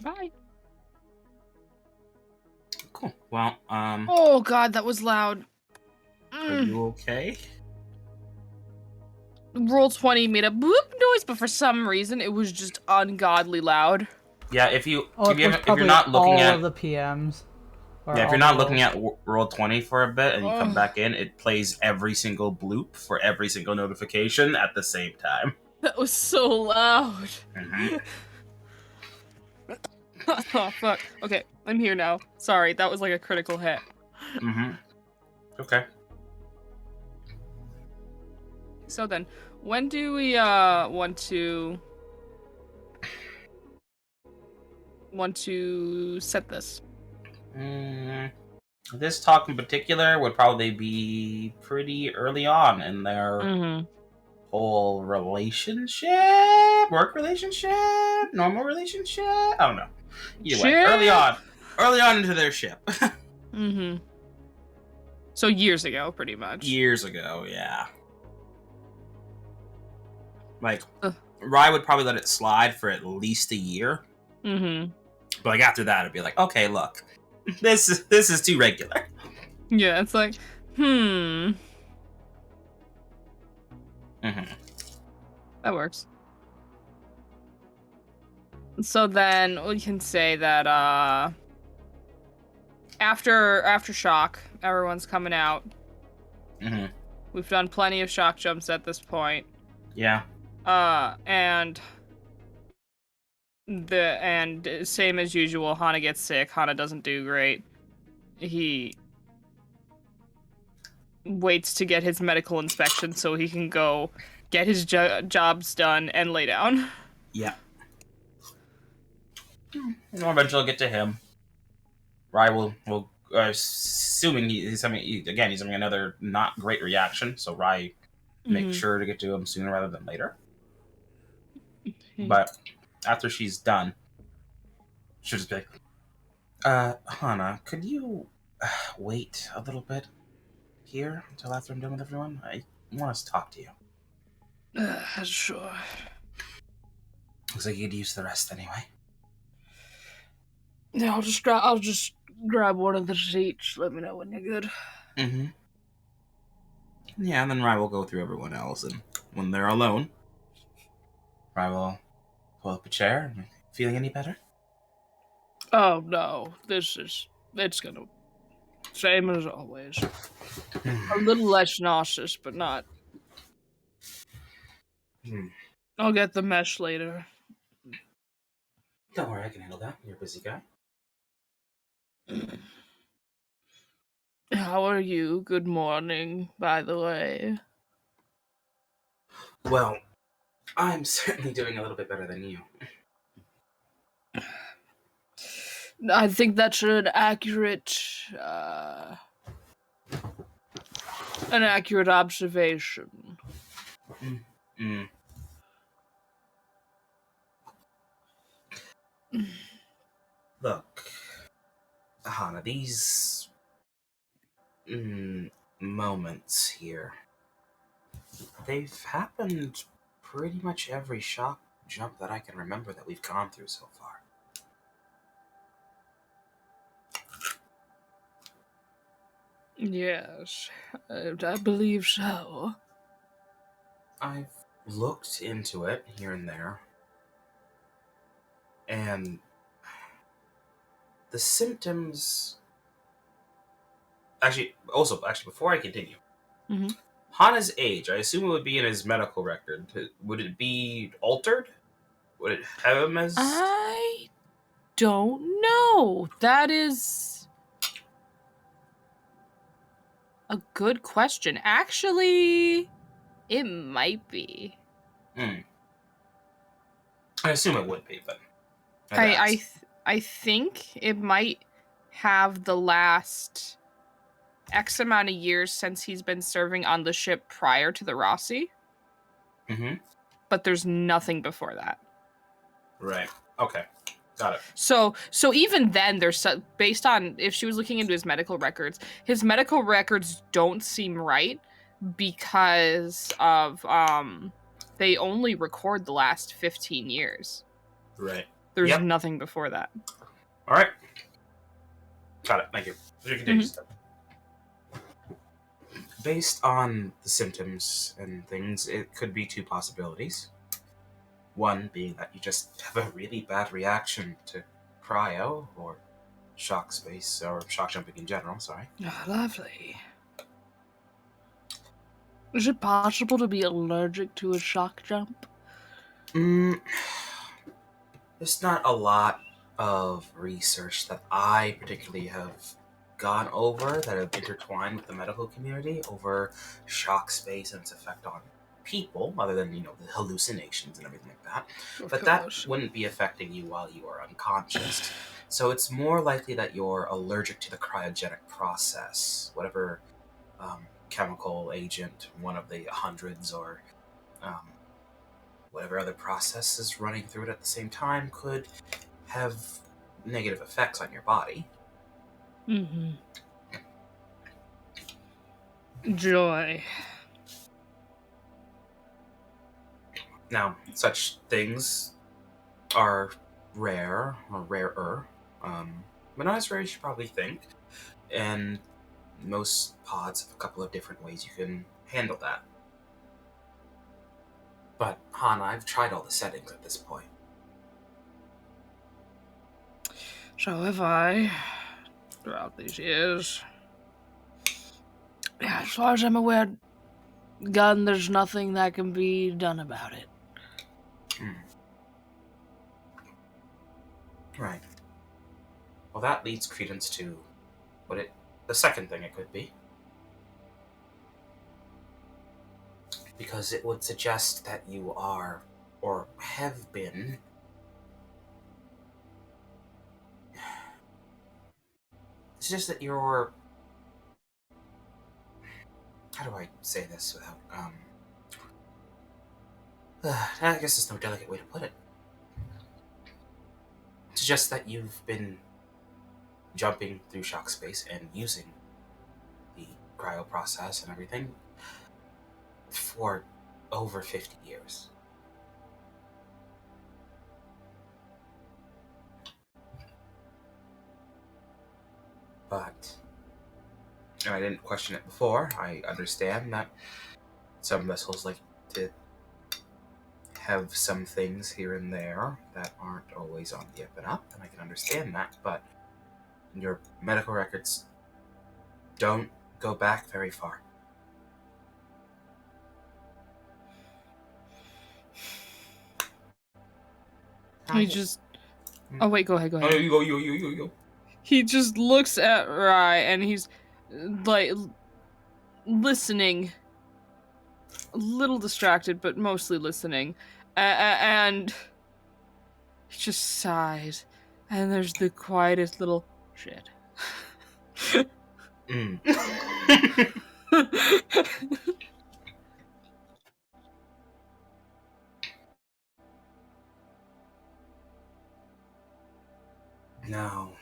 Bye. Cool. Well, Oh god, that was loud. are you okay? Roll 20 made a boop noise, but for some reason it was just ungodly loud. Yeah, if you Oh, if it you was if you're probably not looking all at of the PMs. Or yeah, if all you're the not looking rolls. at roll 20 for a bit and you come Ugh. back in, it plays every single bloop for every single notification at the same time. That was so loud. Mm-hmm. Oh fuck. Okay, I'm here now. Sorry, that was like a critical hit. Mm-hmm. Okay. So then, when do we want to set this? This talk in particular would probably be pretty early on in their Mm-hmm. whole relationship, work relationship, normal relationship. I don't know. Either way, early on into their ship. Mm-hmm. So years ago, pretty much. Years ago, yeah. Like, Ugh. Rye would probably let it slide for at least a year, Mm-hmm. but like after that, it'd be like, okay, look, this is too regular. Yeah, it's like, Mm-hmm. that works. So then we can say that after shock, everyone's coming out. Mm-hmm. We've done plenty of shock jumps at this point. Yeah. And same as usual, Hana gets sick. Hana doesn't do great. He waits to get his medical inspection so he can go get his jobs done and lay down. Yeah. We'll eventually get to him. Rye will assuming he's having another not great reaction, so Rye make sure to get to him sooner rather than later. But after she's done, she'll just be like, Hana, could you wait a little bit here until after I'm done with everyone? I want us to talk to you. Sure. Looks like you could use the rest anyway. Yeah, I'll just grab one of the seats. Let me know when you're good. Mm-hmm. Yeah, and then Rye will go through everyone else, and when they're alone, Rye will pull up a chair. Feeling any better? Oh no, it's gonna same as always. A little less nauseous, but not. I'll get the mesh later. Don't worry, I can handle that. You're a busy guy. How are you? Good morning, by the way. Well, I'm certainly doing a little bit better than you. I think that's an accurate observation. Mm. Look, Hana, these moments here, they've happened pretty much every shock jump that I can remember that we've gone through so far. Yes, I believe so. I've looked into it here and there, and the symptoms... Actually, before I continue, Hana's age, I assume it would be in his medical record. Would it be altered? Would it have him as... I don't know. That is a good question. Actually, it might be. I assume it would be, but... I think it might have the last X amount of years since he's been serving on the ship prior to the Rossi. Mm-hmm. But there's nothing before that. Right. Okay. Got it. So even then, there's based on if she was looking into his medical records don't seem right because of they only record the last 15 years. Right. There's Yep. nothing before that. All right. Got it. Thank you. You continue. Based on the symptoms and things, it could be two possibilities. One being that you just have a really bad reaction to cryo or shock space or shock jumping in general. Sorry. Oh, lovely. Is it possible to be allergic to a shock jump? There's not a lot of research that I particularly have gone over that have intertwined with the medical community over shock space and its effect on people, other than, the hallucinations and everything like that. But that wouldn't be affecting you while you are unconscious. So it's more likely that you're allergic to the cryogenic process, whatever chemical agent, one of the hundreds, or whatever other process is running through it at the same time could have negative effects on your body. Mm-hmm. Joy. Now, such things are rare, or rarer, but not as rare as you probably think, and most pods have a couple of different ways you can handle that. But, Hana, I've tried all the settings at this point. So have I, throughout these years. Yeah, as far as I'm aware, Gun, there's nothing that can be done about it. Right. Well, that leads credence to the second thing it could be. Because it would suggest that you are, or have been, it's just that you're, how do I say this without, I guess there's no delicate way to put it. It suggests that you've been jumping through shock space and using the cryo process and everything for over 50 years. But, and I didn't question it before, I understand that some vessels like to have some things here and there that aren't always on the up and up, and I can understand that, but your medical records don't go back very far. He just... Oh, wait, go ahead. Oh, you go. He just looks at Rai, and he's, like, listening. A little distracted, but mostly listening. And he just sighs. And there's the quietest little shit. Now,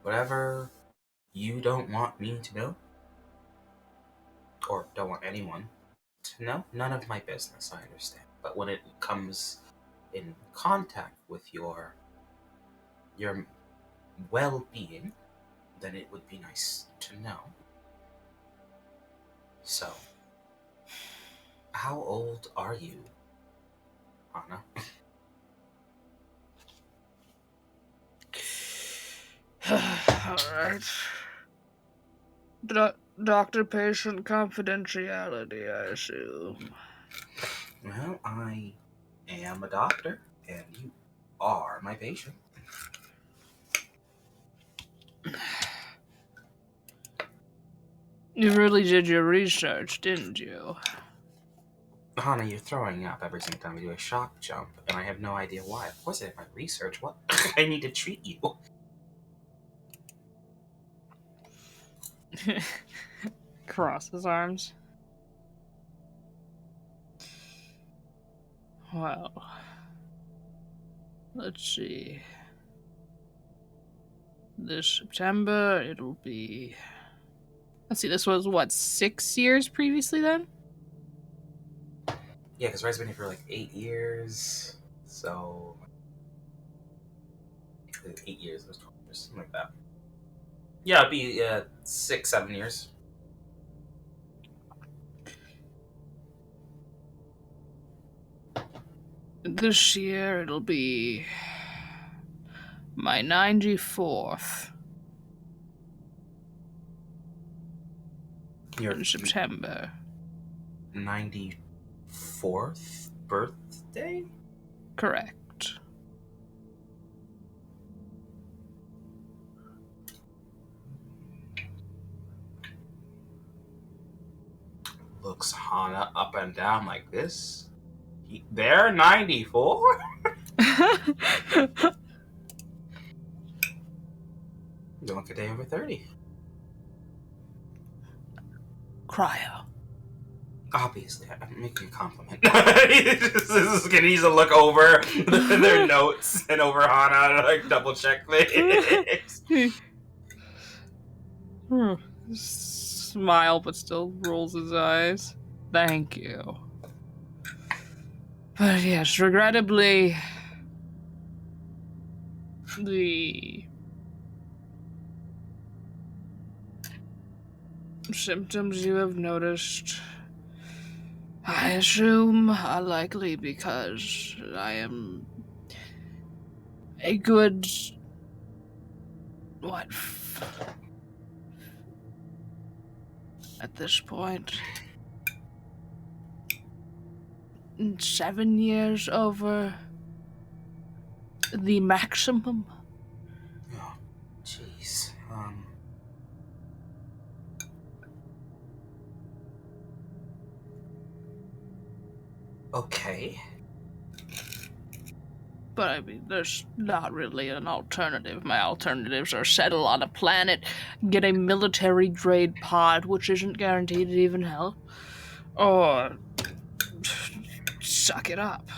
whatever you don't want me to know, or don't want anyone to know, none of my business, I understand. But when it comes in contact with your well-being, then it would be nice to know. So, how old are you, Hana? Alright. Doctor-patient confidentiality, I assume. Well, I am a doctor, and you are my patient. You really did your research, didn't you? Hana, you're throwing up every single time we do a shock jump, and I have no idea why. Of course I did my research. What? I need to treat you. Cross his arms. Well, let's see. This September, it'll be... Let's see, this was, what, 6 years previously then? Yeah, because Rai's been here for like 8 years, so... 8 years, it was 12 years, something like that. Yeah, it'd be 6, 7 years. This year it'll be my 94th Your in September. 94th birthday? Correct. Looks Hana up and down like this. They're 94? Don't look a day over 30. Cryo. Obviously, I'm making a compliment. This is gonna need to look over their notes and over Hana and like double check things. Smile, but still rolls his eyes. Thank you. But yes, regrettably, the symptoms you have noticed, I assume, are likely because I am a good... at this point, 7 years over the maximum. Oh, jeez. Okay. But I mean, there's not really an alternative. My alternatives are settle on a planet, get a military-grade pod, which isn't guaranteed to even help, or suck it up.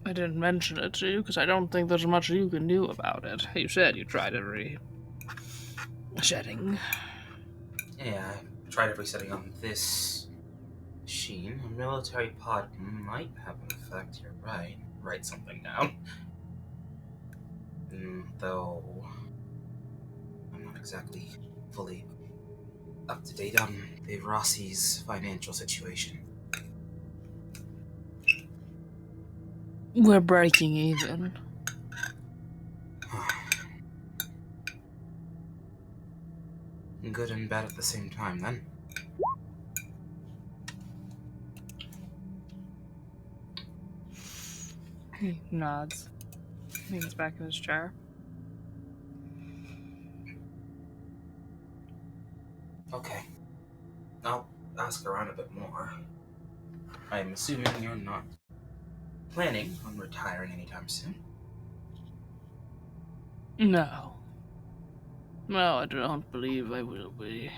I didn't mention it to you because I don't think there's much you can do about it. You said you tried every setting. Yeah, I tried every setting on this machine. A military pod might have an effect, you're right. Write something down. Though I'm not exactly fully up to date on Dave Rossi's financial situation. We're breaking even. Good and bad at the same time, then. He nods. Leans back in his chair. Okay. I'll ask around a bit more. I'm assuming you're not planning on retiring anytime soon. No. No, I don't believe I will be.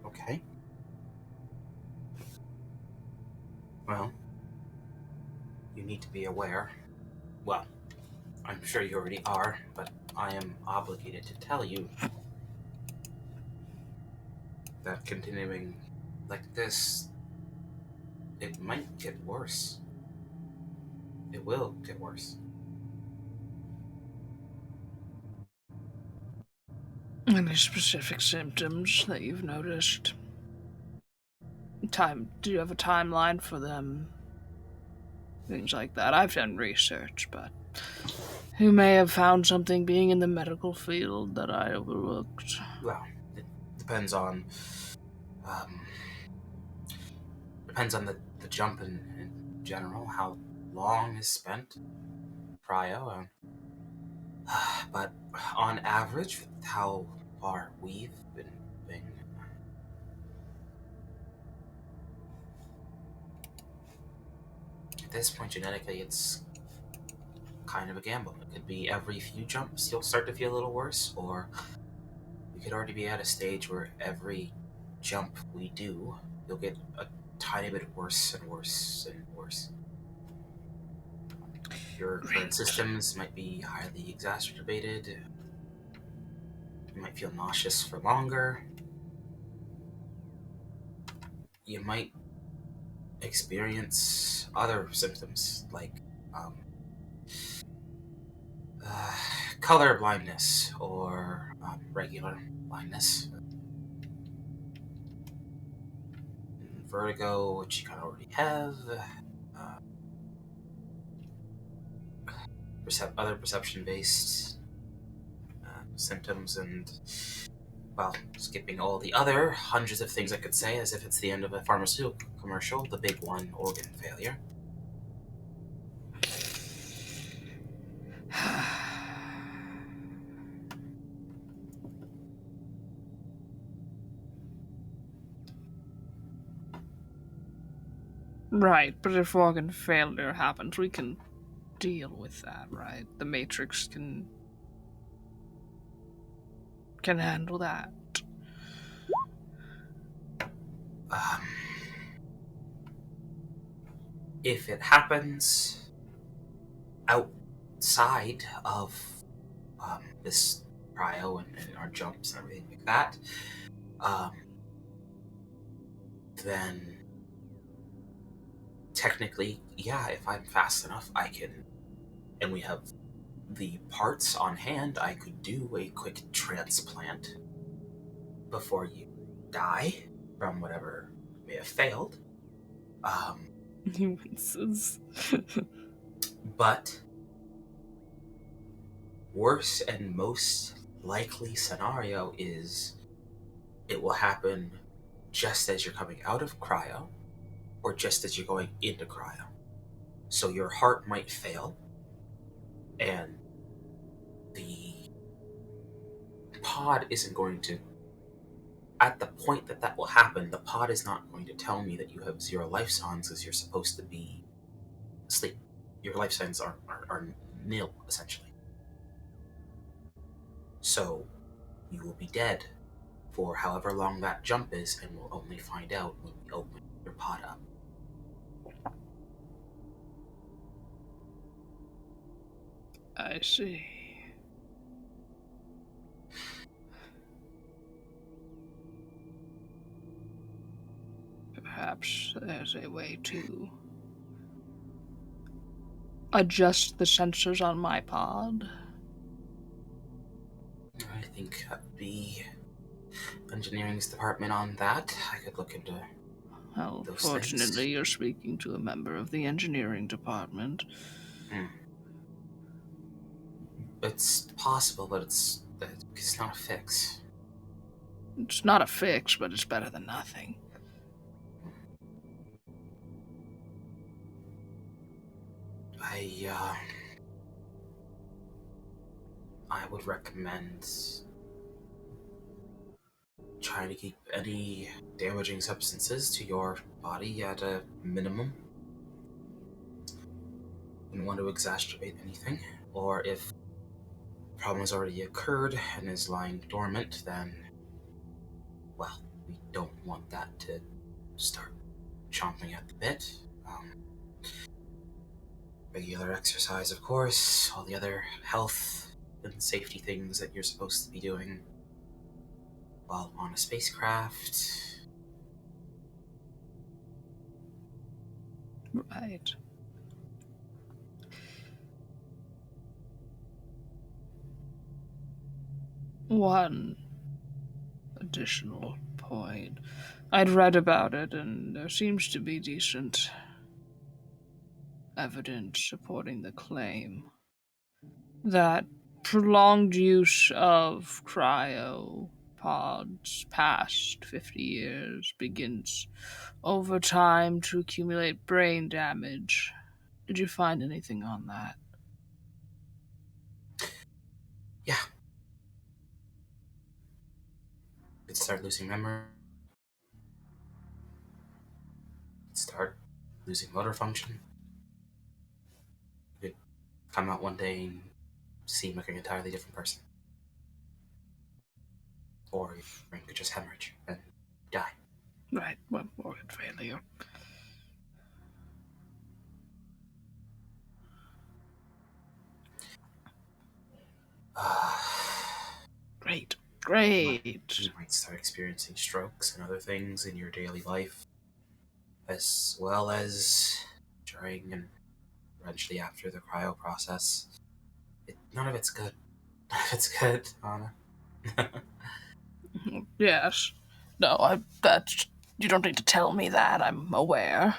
Okay. Well, you need to be aware. Well, I'm sure you already are, but I am obligated to tell you that continuing like this, it might get worse. It will get worse. Any specific symptoms that you've noticed? Do you have a timeline for them? Things like that. I've done research, but who may have found something being in the medical field that I overlooked? Well, it depends on the jump in general, how long is spent cryo, but on average, with how far we've been moving, at this point genetically it's kind of a gamble. It could be every few jumps you'll start to feel a little worse, or we could already be at a stage where every jump we do, you'll get a tiny bit worse and worse and worse. Your current Right. systems might be highly exacerbated. You might feel nauseous for longer. You might experience other symptoms like um, uh, color blindness or regular blindness. Vertigo, which you kind of already have. Uh, other perception-based symptoms, and, well, skipping all the other hundreds of things I could say as if it's the end of a pharmaceutical commercial, the big one, organ failure. Right, but if organ failure happens, we can deal with that, right? The Matrix can handle that. Um, if it happens outside of this cryo and our jumps and everything like that, then technically, yeah, if I'm fast enough, I can, and we have the parts on hand, I could do a quick transplant before you die from whatever may have failed. He winces. But worst and most likely scenario is it will happen just as you're coming out of cryo or just as you're going into cryo. So your heart might fail and the pod isn't going to, at the point that that will happen, the pod is not going to tell me that you have 0 life signs because you're supposed to be asleep. Your life signs are nil, essentially. So you will be dead for however long that jump is, and we'll only find out when we open your pod up. I see. Perhaps there's a way to adjust the sensors on my pod. I think that would be engineering's department on that. I could look into Well, those fortunately, things. you're speaking to a member of the engineering department. It's possible, but it's not a fix. It's not a fix, but it's better than nothing. I would recommend trying to keep any damaging substances to your body at a minimum. Wouldn't want to exacerbate anything. Or if the problem has already occurred and is lying dormant, then, well, we don't want that to start chomping at the bit. Regular exercise, of course, all the other health and safety things that you're supposed to be doing while on a spacecraft. Right. One additional point. I'd read about it, and there seems to be decent evidence supporting the claim that prolonged use of cryopods past 50 years begins over time to accumulate brain damage. Did you find anything on that? Yeah. Could start losing memory. Start losing motor function. You could come out one day and seem like an entirely different person. Or your brain could just hemorrhage and die. Right, well, organ failure. Great. You might start experiencing strokes and other things in your daily life, as well as during and eventually after the cryo process. None of it's good. None of it's good, Anna. Yes. No, you don't need to tell me that. I'm aware.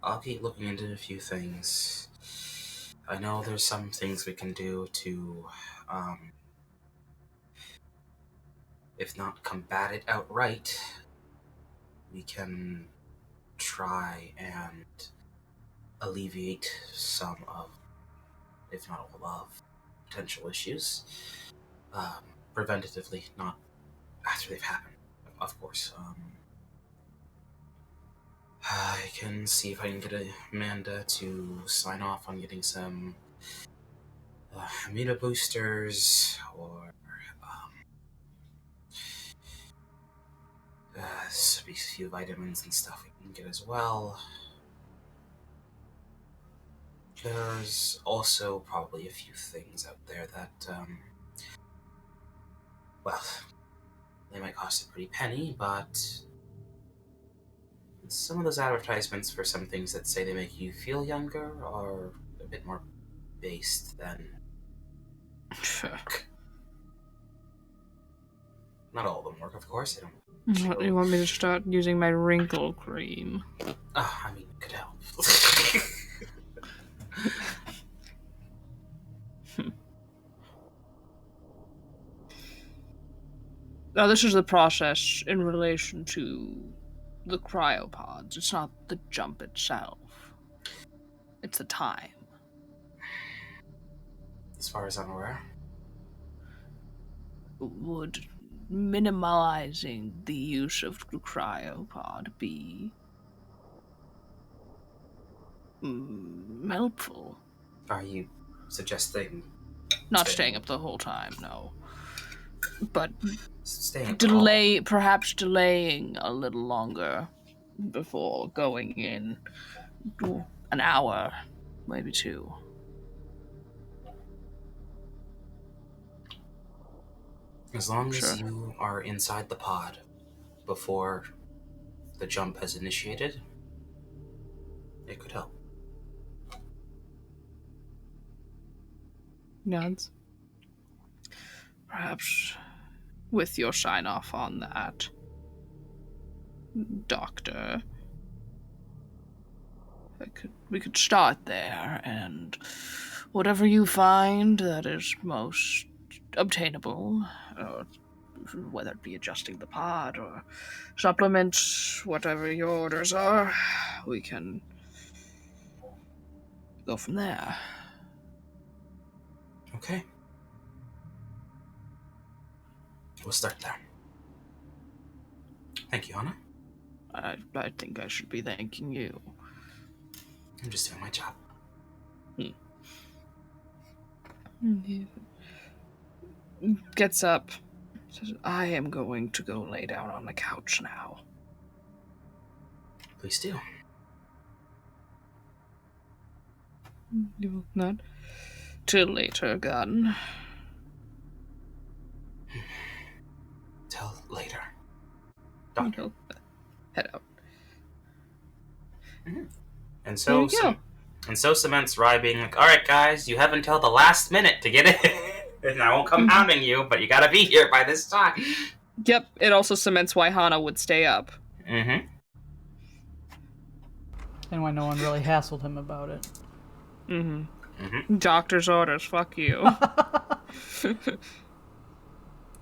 I'll keep looking into a few things. I know there's some things we can do to, if not combat it outright, we can try and alleviate some of, if not all of, potential issues. Preventatively, not after they've happened, of course. I can see if I can get Amanda to sign off on getting some immuno boosters or a few vitamins and stuff we can get as well. There's also probably a few things out there that, well, they might cost a pretty penny, but some of those advertisements for some things that say they make you feel younger are a bit more based than work. Not all of them work, of course. I don't. What, you want me to start using my wrinkle cream? I mean, it could help. Now, this is the process in relation to the cryopods. It's not the jump itself. It's the time. As far as I'm aware. Would minimalizing the use of the cryopod be helpful? Are you suggesting Not staying up the whole time, no. But staying perhaps delaying a little longer before going in. An hour, maybe 2. As long as you are inside the pod before the jump has initiated, it could help. Nods. Perhaps with your sign off on that, Doctor, we could start there, and whatever you find that is most obtainable, or whether it be adjusting the pod or supplements, whatever your orders are, we can go from there. Okay. We'll start there. Thank you, Anna. I think I should be thanking you. I'm just doing my job. He gets up, says, I am going to go lay down on the couch now. Please do. You will not. Till later, Gun. Till later. Doctor. Head out. Mm-hmm. And There so, you go. and so cements Rye being like, all right, guys, you have until the last minute to get it. And I won't come hounding you, but you gotta be here by this time. Yep, it also cements why Hana would stay up. Mm-hmm. And why no one really hassled him about it. Mm-hmm. Doctor's orders, fuck you.